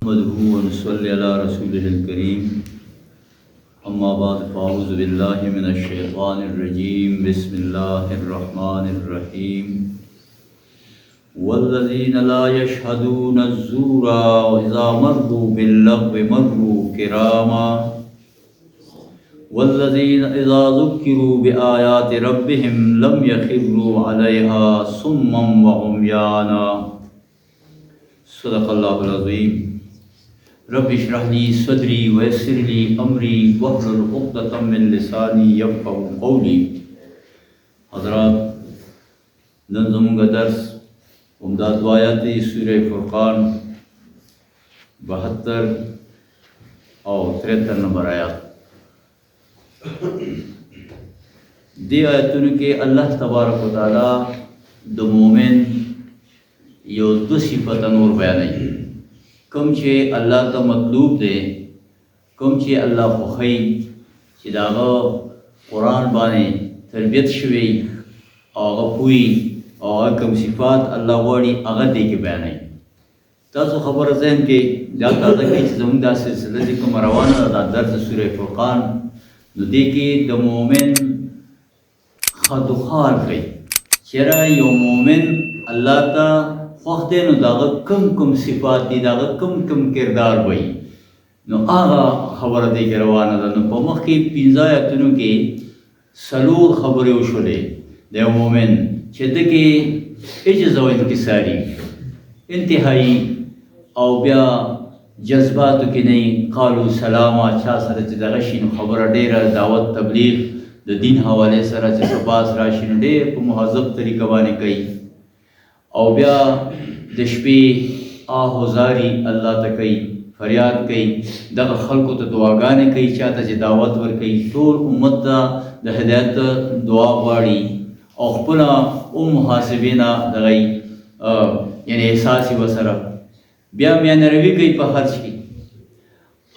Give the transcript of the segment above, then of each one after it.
نحمده ونصلي على رسوله الكريم أما بعد فأعوذ بالله من الشيطان الرجيم بسم الله الرحمن الرحيم والذين لا يشهدون الزور وإذا مروا باللغو مروا كراما والذين إذا ذكروا بآيات ربهم لم يخروا عليها صما وعميانا صدق الله العظيم رب اشرح لي صدري ويسر لي امري واحلل عقدة من لساني يفقهوا قولي. حضرات، نن زمونږ درس عمدہ آیات سورہ فرقان 72 او 73 نمبر آیات. دی آیتونو کې الله تبارک وتعالی د مومن یو دو صفت نور بیانوي. کوم چې الله ته مطلوب دی، کوم چې الله خوښوي چې د هغه قرآن باندې تربیت شوی او هغه پوهي او هغه کوم صفات الله غواړي هغه دې کې بیانوي. تاسو خبره ذهن کې دا تازه کوي چې زموږ دا سلسله چې کومه روانه ده دا درس سورې فرقان، نو دې کې د مؤمن خدوخار کوي. چېرې یو مؤمن الله ته خوښ دی نو د هغه کوم صفات دي، د هغه کوم کردار وي، نو هغه خبره دی کې روانه ده. نو په مخکې 15 آیتونو کې 4 خبرې وشولې د یو مؤمن چې ده کې عجز او انکساري انتهایي او بیا جذباتو کې نه قالو سلاما چا سره چې دغه شي نو خبره ډېره دعوت تبلیغ د دین حوالې سره چې سباس راشي نو ډېر په مهذب طریقه باندې کوي او بیا د شپې آهوزاري الله ته کوي، فریاد کوي، دغه خلکو ته دعاګانې کوي، چاته چې دعوت ورکوي، ټول امت ته د هدایت دعا غواړي او خپله محاسبې نه دغه یعنې احساس یې ورسره بیا میانروي کوي په هر شي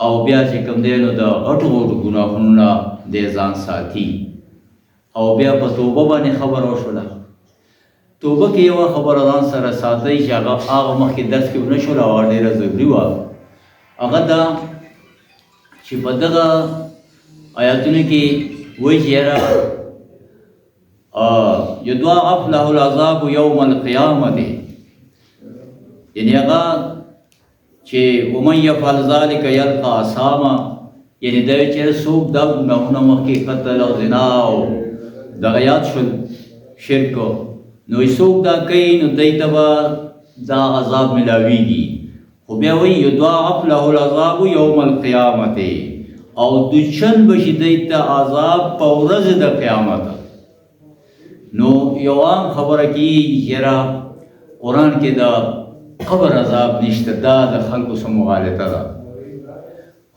او بیا چې کوم دی نو د غټو غټو ګناهونو نه دی ځان ساتي او بیا په توبه باندې خبره وشوله. توبه کې یوه خبره ځان سره ساتئ چې هغه مخکې درس کې ونه شوله او ډېره ضروري وه. هغه دا چې په دغه آیاتونو کې وایي چې یاره یضاعف له العذاب یوم القیامة، یعنې هغه چې ومن یفعل ذلک یلقا اثاما، یعنې دا چې څوک دا ګناهونه مخکې قتل او زنا او دغه یاد شول شرک نو څوک دا کوي نو دی ته به دا عذاب ملاویږي. خو بیا وایي یضاعف له العذاب یوم القیامة، او دوچن بشي دی ته عذاب په ورځ د قیامت. نو یو عام خبره کېږي چې قرآن کې د قبر عذاب نشته، دا د خلکو سره مغالطه ده.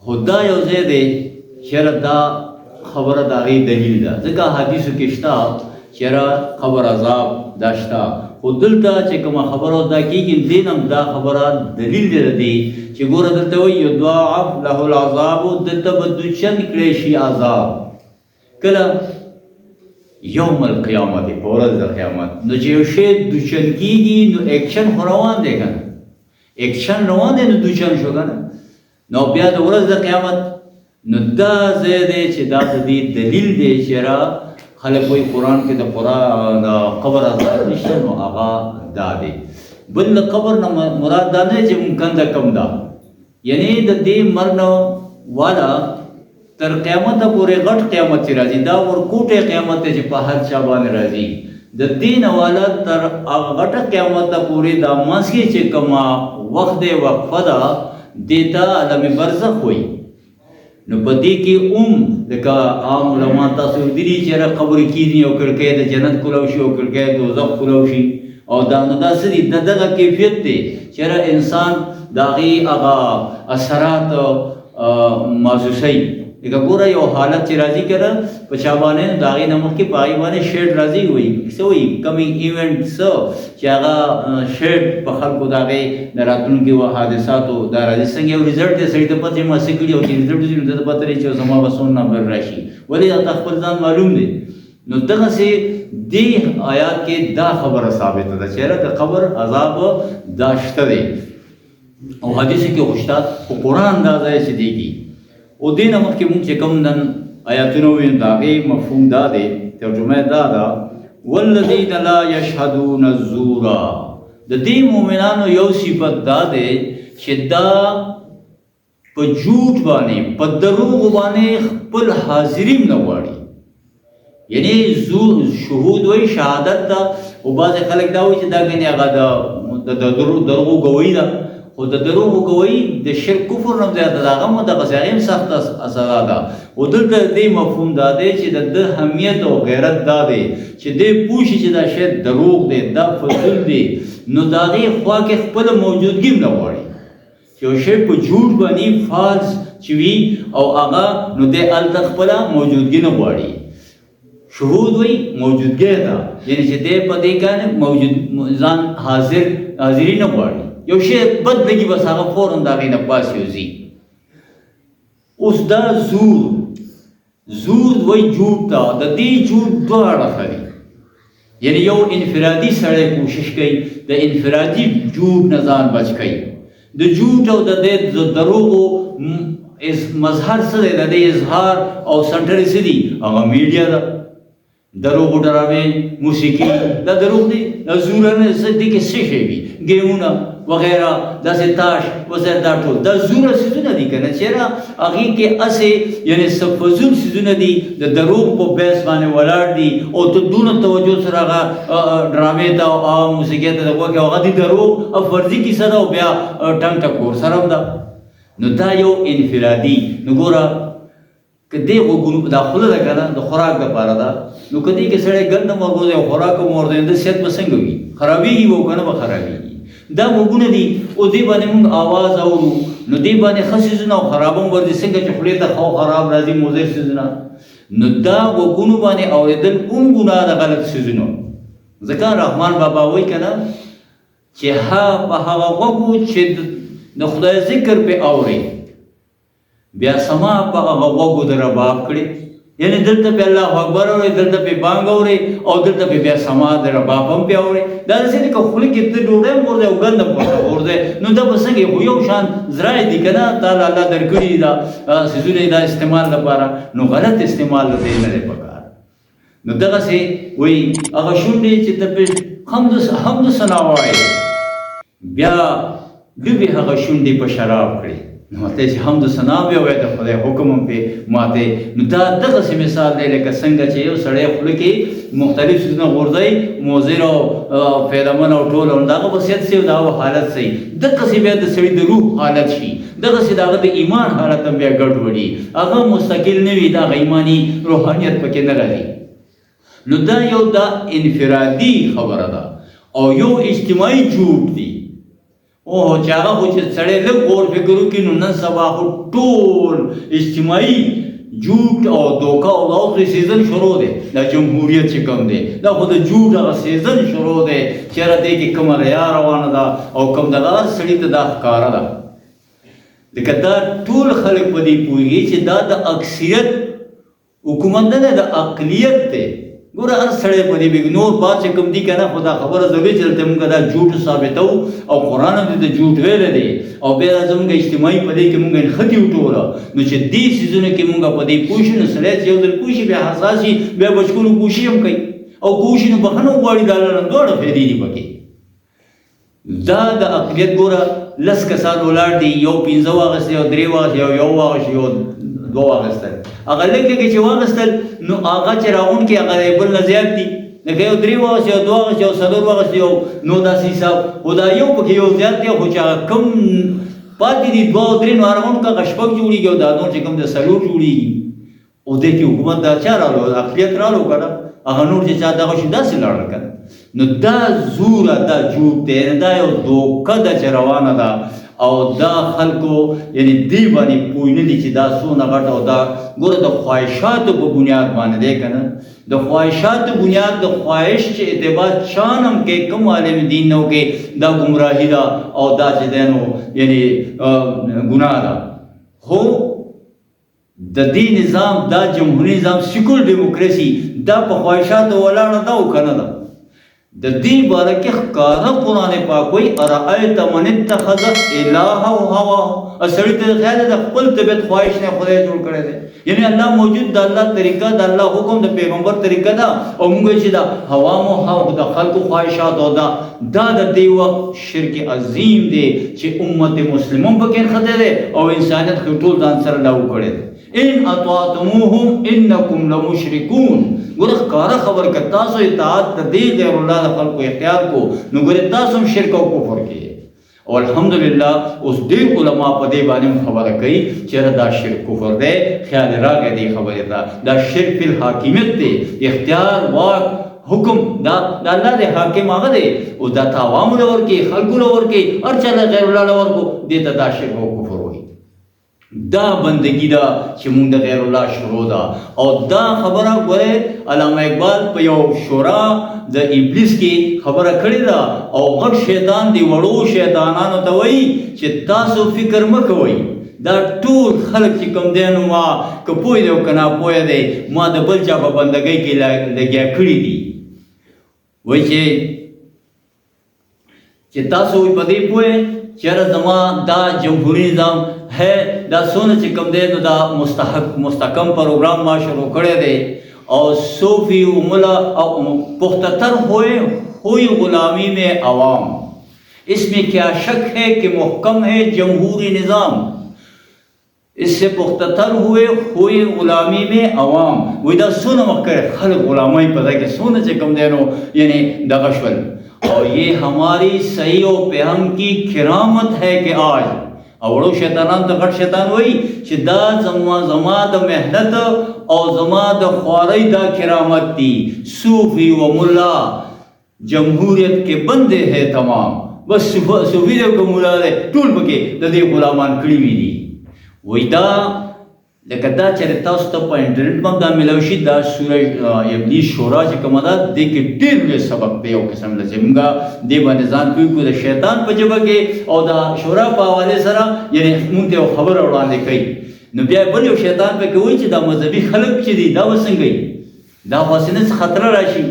خو دا یو ځای دی چې دا خبره د هغې دلیل ده، ځکه حدیثو کې شته چې قبر عذاب دا شته. خو دلته چې کومه خبره دا کېږي دین هم دا خبره دلیل دی چې ګوره دلته وایي یضاعف له العذاب، دلته به دوچند کړی شي عذاب کله یوم القیامت، په ورځ د قیامت. نو چې یو شی دوچند کېږي نو ایکشن خو روان دی که نه، ایکشن روان دی نو دوچند شو که نه. نو بیا د ورځ د قیامت نو دا ځای دی چې دا د دې دلیل دی چې خلک وایي قرآن کې د قبر عذاب نشته، نو هغه دا دی. بل د قبر نه مراد دا نه چې ممکن ده کم ده، یعنې د دې مرګ نه والا تر قیامته پورې غټ قیامت چې راځي دا ورکوټی قیامت دی چې په هر چا باندې راځي. د دې نه والا تر هغه غټه قیامته پورې دا منځ کې چې کومه وخت دی وقفه ده دې ته عالم برزخ وایي. نو په دې کې لکه عام علما تاسو ویلي چې قبر کېږي او کړکۍ د جنت کولو شي او کړکۍ د دوزخ کولو شي او دا نو دا څه دي د دغه کیفیت دی چې انسان د هغې هغه اثرات محسوسوي. لکه ګوره یو حالت چې راځي که نه په چا باندې د هغې نه مخکې په هغې باندې شیډ راځي وایي څه وایي کمینګ ایونټ څه چې هغه شیډ په خلکو د هغې د راتلونکي حادثاتو دا راځي. څنګه یو ریزلټ دی سړي ته پته یې ما څه کړي او چې ریزلټ وځي نو ده ته پته لري چې زما به څومره نمبر راشي، ولې دا خپل ځان معلوم دی. نو دغسې دې آیات کې دا خبره ثابته ده چې د قبر عذاب دا شته دی. او حدیث کې خوشتا او قرآن دا ځای چې دیږي او دې نه مخکې مونږ چې کوم نن آیاتونه وینو د هغې مفهوم دا دی ترجمه دا ده والذین لا یشهدون الزور د دې مؤمنانو یو صفت دا دی چې دا په جھوٹ باندې په دروغ باندې خپل حاضري نه غواړي یعنی شهود وایي شهادت ده او بعضې خلک دا وایي چې دا ګنې هغه د دروغو ګویي ده خو د دروغو ګویي د شرک کفر نه زیاته ده هغه هم دغسې هغې هم سخته سزا ده او دلته دې مفهوم دا دی چې د ده اهمیت او غیرت دا دی چې دی پوه شي چې دا شی دروغ دی دا فضول دی نو د هغې خوا کې خپله موجودګي هم نه غواړي چې یو شی په جھوټ باندې فالس چې وي او هغه نو دی هلته خپله موجودګي نه غواړي شهود وایي موجودګي ده یعنې چې دی په دې باندې ځان حاضري نه غواړي یو شی بد لګي بس هغه فوراً د هغې نه پاس یوځي اوس دا زور وایي جھوټ ته د دې جھوټ دوه اړخه دي یعنی یو انفرادي سړی کوشش کوي د انفرادي جھوټ نه ځان بچ کوي د جھوټ او د دې دروغو مظهر څه دی د دې اظهار او سنټر څه دي هغه میډیا ده دروغ ډرامې موسیقي دا دروغ دي دا زورونه څه دي کې څه شی وي ګیمونه وغیرہ داسې تاش وغیرہ دا ټول دا زوره څیزونه دي که نه چېرې هغې کې هسې یعنې څه فضول څیزونه دي د دروغ په بیس باندې ولاړ دي او ته دونه توجه سره هغه ډرامې ته او هغه موسیقۍ ته د غوږ هغه د دروغ او فرضي کیسه ده او بیا ټنګ ټکور سره هم ده نو دا یو انفرادي نو ګوره که دې غوږونو دا خوله ده که نه د خوراک دپاره ده نو که دې کې سړی ګنده مرغوځی او خوراک هم ورته د صحت به څنګه وي خرابېږي به او که نه به خرابېږي دا غوږونه دي او دې باندې موږ آواز اورو نو دې باندې ښه څیزونه او خراب هم ورځي څنګه چې خولې ته ښه خراب راځي مضر څیزونه نو دا غوږونو باندې اورېدل کوم ګناه د غلط څیزونو ځکه رحمان بابا وایي که نه چې په هغه غوږو چې د خدای ذکر پې اورئ بیا سما په هغه غوږو د رباب کړي یعنی دلته پې الله اکبر اورئ دلته پې بانګ اورئ او دلته پې بیا سما د رباب هم پې اورئ دا داسې دی که خولې کې ته ډوډۍ هم غورځئ او ګند هم ورته غورځئ نو دا به څنګه خو یو شان زرای دي که نه تعالی الله درکړي دي دا څیزونه دا استعمال لپاره نو غلط استعمال د دې نه دی پکار نو دغسې وایي هغه شونډې چې ته پې حمد ثنا وایې بیا ډوبې هغه شونډې په شراب کړې نو ته چې حمد ثنا بیا وایې د خدای حکم هم پې ماتې نو دا دغسې مثال دی لکه څنګه چې یو سړی خوله کې مختلف څیزونه غورځوي مضر او فایدهمند او ټول او د هغه به صحت صحیح د هغه حالت صحیح دغسې بیا د سړي د روح حالت شي دغسې د هغه د ایمان حالت هم بیا ګډوډي هغه مستقل نه وي د هغه ایماني روحانیت پکې نه راځي نو دا یو دا انفرادي خبره ده او یو اجتماعي جھوټ دی او چې هغه خو چې سړی لږ غور فکر وکړي نو نن سبا خو ټول اجتماعي جھوٹ او دوکه او دا اوس سیزن شروع دی دا جمهوریت چې کوم دی دا خو د جھوټ هغه سیزن شروع دی چېرې دې کې کومه ریا روانه ده او کوم دغه هر سړي ته دا ښکاره ده لکه دا ټول خلک په دې پوهېږي چې دا د اکثریت حکومت نه دی د اقلیت دی ګوره هر سړی په دې بېګ نور باد چې کوم دي که نه خو دا خبره ضروري چې دلته مونږ دا جھوټ ثابتو او قرآن هم د جھوټ ویلی دی او بیا دا زمونږ اجتماعي په دې کې مونږ نښتې وټوله نو چې دې څیزونو کې مونږ په دې پوه شو نو سړی چې یو ځل پوه شي بیا حساس شي بیا بچکونو کوشش هم کوي او کوشش نو بښنه وغواړي دا نه دواړه فایدې دي پکې دا د اقلیت ګوره لس کسان ولاړ دي یو 15 واخیستې یو 3 واخیستې یو واخیستې یو 2 واخیستل هغه لږ لږ چې واخیستل نو هغه چې راغونکي هغه بل نه زیات دي لکه یو 3 واخیستې یو 2 واخیستې یو 4 واخیستې یو نو داسې حساب خو دا یو پکې یو زیات دی خو چې هغه کم پاتې دي 2 او 3 نو هغه هغه شپږ جوړېږي او دا نور چې کوم د 4 جوړېږي او دې کې حکومت دا چا رالو اقلیت رالو که نه هغه نور چې چا دغه شي داسې لاړل که نه نو دا زوره دا جھوټ دی دا یو دوکه ده چې روانه ده او دا خلکو یعنی دی باندې پوه نه دي چې دا څونه غټ او دا ګوره د خواهشاتو په بنیاد باندې دی که نه د خواهشاتو بنیاد د خواهش چې اعتبار چان هم کې کوم عالم دین نه وکړي دا ګمراهي ده او دا چې دی نو یعنی ګناه ده خو د دې نظام دا جمهوري نظام سیکولر ډیموکراسي دا په خواهشاتو ولاړه ده او که نه ده د دې باره کې ښکاره قرآن پاک وایي ارأیت من اتخذ الهه هواه. سړي ته خیال د خپل طبیعت خواهش نه خدای جوړ کړی دی، یعنی الله موجود، د الله طریقه، د الله حکم، د پیغمبر طریقه ده، او موږ چې دا هوا مو د خلکو خواهشات او دا د دې وخت شرک عظیم دی چې امت مسلمون پکې خطر دی او انسانیت ټول ځان سره لاو کړی دی. ان اطعتموهم انکم لمشرکون. ګوره ښکاره خبر که تاسو اطاعت د دې غیر الله د خلکو اختیار کو نو ګوره تاسو هم شرک او کفر کې. او الحمدلله اوس ډېر علما په دې باندې خبره کوي چې دا شرک کفر دی. خیال راغی دې خبرې ته، دا شرک فی الحاکمیت دی، اختیار واک حکم دا الله دی، حاکم هغه دی او دا ته عوامو له ورکوي، خلکو له ورکوي، هر چا له غیر الله له ورکو، دې ته دا شرک او کفر وایي. دا بندگی دا چې مونږ د غیر الله شروع ده. او دا خبره ګوره علامه اقبال په یو شورا د ابلیس کې خبره کړې ده او غټ شیطان دی وړو شیطانانو ته وایي چې تاسو فکر مه کوئ، دا ټول خلک چې کوم دی نو ما که پوه دی او که ناپوه دی ما د بل چا په بندګۍ کې لګیا کړي دي. وایي چې تاسو په دې پوه چېرې زما دا جمهوري نظام ہے، دا سونه چې کوم دی نو دا مستحکم پروگرام ما شروع کړی دی اور صوفی و ملا پختتر ہوئی غلامی میں عوام. اس میں کیا شک ہے کہ محکم ہے جمہوری نظام، اس سے پختتر ہوئی غلامی میں عوام. وہی دا سونه مخکې خلک غلامۍ په ځای کې سونه چې کوم دی نو یعنی دغه شول. اور یہ ہماری صحیح و پہم کی کرامت ہے کہ آج اوڑو شیطانان تو غٹ شیطان ہوئی چې دا زما د محنت او زما د خواری دا کرامت دی. صوفی و ملا جمہوریت کے بندے ہے تمام. بس صوفی دے کو ملا دے ټول پکې د دې غلامان کړي وي دي. وای دا لکه دا چې تاسو ته په انټرنیټ باندې دا ملو شي دا سوره ابلیس شورا چې کومه ده دې کې ډېر لوی سبق دی یو قسم له چې موږ دې باندې ځان کوي د شیطان په جبه کې او دا شورا په حواله سره یعنی موږ ته خبر وړاندې کوي. نو بیا بل یو شیطان په کې وایي چې دا مذهبي خلک چې دي دا وسنګي دا واسنه خطر راشي.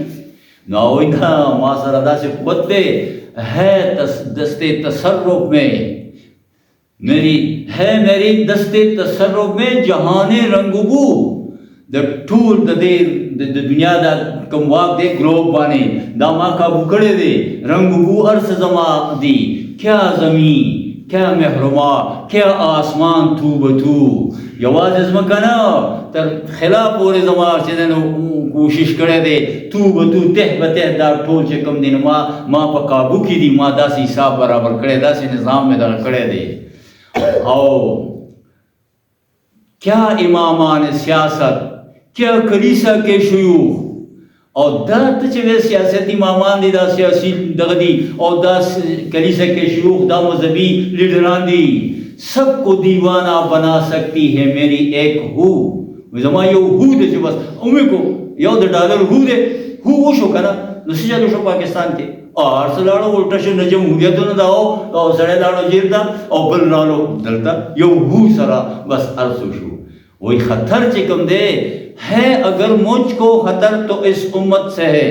نو وای دا ما سره داسې قوت دی ہے دستے تصرف میں میری دستے تصرف میں جہان رنگبو. د ټول د دنیا دا کوم واک دی ګلوب باندې دا ما کابو کړی دی. رنگبو ارس زما دی، کیا زمین کیا محرما کیا آسمان تو بتو. یوازې ځمکه نه تر خلا پورې زما چې دی نو کوشش کړی دی تو بتو ته به ته دا ټول چې کوم دی نو ما په کابو کې دي. ما داسې حساب برابر کړی، داسې نظام مې دغه کړی دی. او کیا امامان سیاست کیا کلیسا کے شیوخ. اور دا ته سیاست امامان دی دا سیاسی دغه دی او دا کلیسا کے شیوخ دا مذہبی لیڈران دی. سب کو دیوانہ بنا سکتی ہے میری ایک ہو. زما یو هو دی چې بس اومې کو یو د ډالر هو دی هو وشو که نه نو څه چلو شو پاکستان کې ارس لاړو الټه شو نه جمهوریتونه دا او سړی لاړو جیل ته او بل لاړو دلته یو هو سره بس ارسو شو. وہی خطر چې کوم دی ہے اگر مجھ کو خطر تو اس امت سے ہے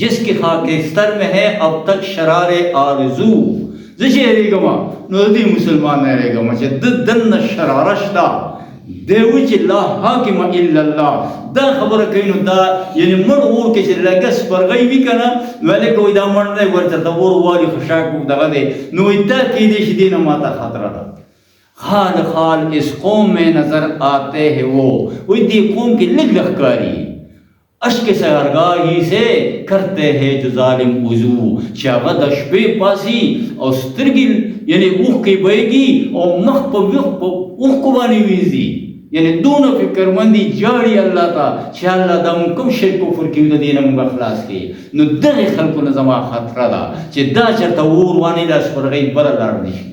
جس کی خاکستر میں ہے اب تک شرار آرزو. زه چې هېرېږم نو د دې مسلمان نه هېرېږم چې د دننه شراره شته دی وایي چې لا حاکم الا الله. دا خبره کوي نو دا یعنی مړ اور کې چې لږه سپرغۍ وي که نه نو هلکه وایي دا مړ دی ورته اور والي خشاک دغه دی نو وایي دا کیدی شي دې نه ماته خطره ده. خال خال اس قوم میں نظر آتے ہیں وہ وہی دی قوم کی لگ لخکاری اشک سہرگاہی سے کرتے ہیں جو ظالم وضو. شاغد شپے پاسی اور سترگی یعنی اوخ کی بیگی اور مخ پا اوخ کو بانی ویزی یعنی دونوں فکر مندی جاری اللہ تا چه اللہ دا من کم شرک و فرکیو دا دینا من بخلاص کی. نو دغی خلکو نظام خطره دا چه دا چرتا وروانی دا سپرغی برلار نشی.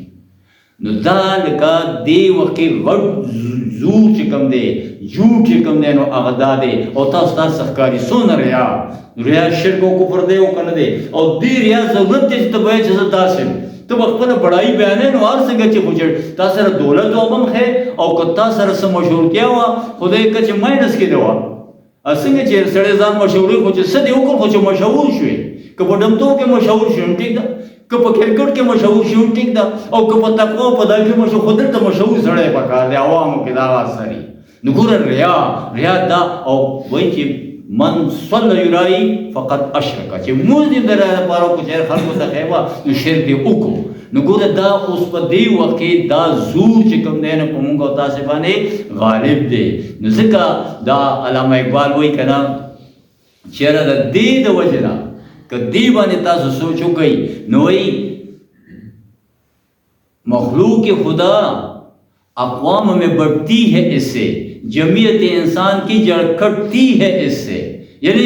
نو دا لکه دی وقت غټ زور چې کوم دی جوړ چې کوم دی نو هغه دا دی او تاسو تاسو ښکاري څونه ریا شرک او کفر دی او کنه دی او دې ریا ضرورت دی چې ته وایې چې زه داسې یم ته به خپله بډایي بیانوې نو هر څنګه چې خو تا سره دولت او هم ښې او که تا سره څه مشهورتیا وه خدای که چې ماینس کې دی وه څنګه چې سړی ځان مشهوري خو چې څه دی وکړ خو چې مشهور شوې که په ډمتوب کې مشهور شي ټیک ده که په کرکټ کې مشهور شي ټیک ده او که په تقوا په دغه کې مشهور خو دلته مشهور سړی پکار دی عوامو کې دا اثري نو ګوره ریا دا او وایي چې من صلی یرایی فقط اشرک چې موږ دې د ریا لپاره کو چې خلکو ته خیبه نو شرک دې وکړو نو ګوره دا اوس په دې وخت کې دا زور چې کوم دی نه په موږ او تاسې باندې غالب دی نو ځکه دا علامه اقبال وایي که نه چېرې د دې د وجې نه که دې باندې تاسو سوچ وکئ نو وایي مخلوق خدا اقوام میں بڑھتی ہے اس سے جمعیت انسان کی جڑ کٹتی ہے اس سے یعنی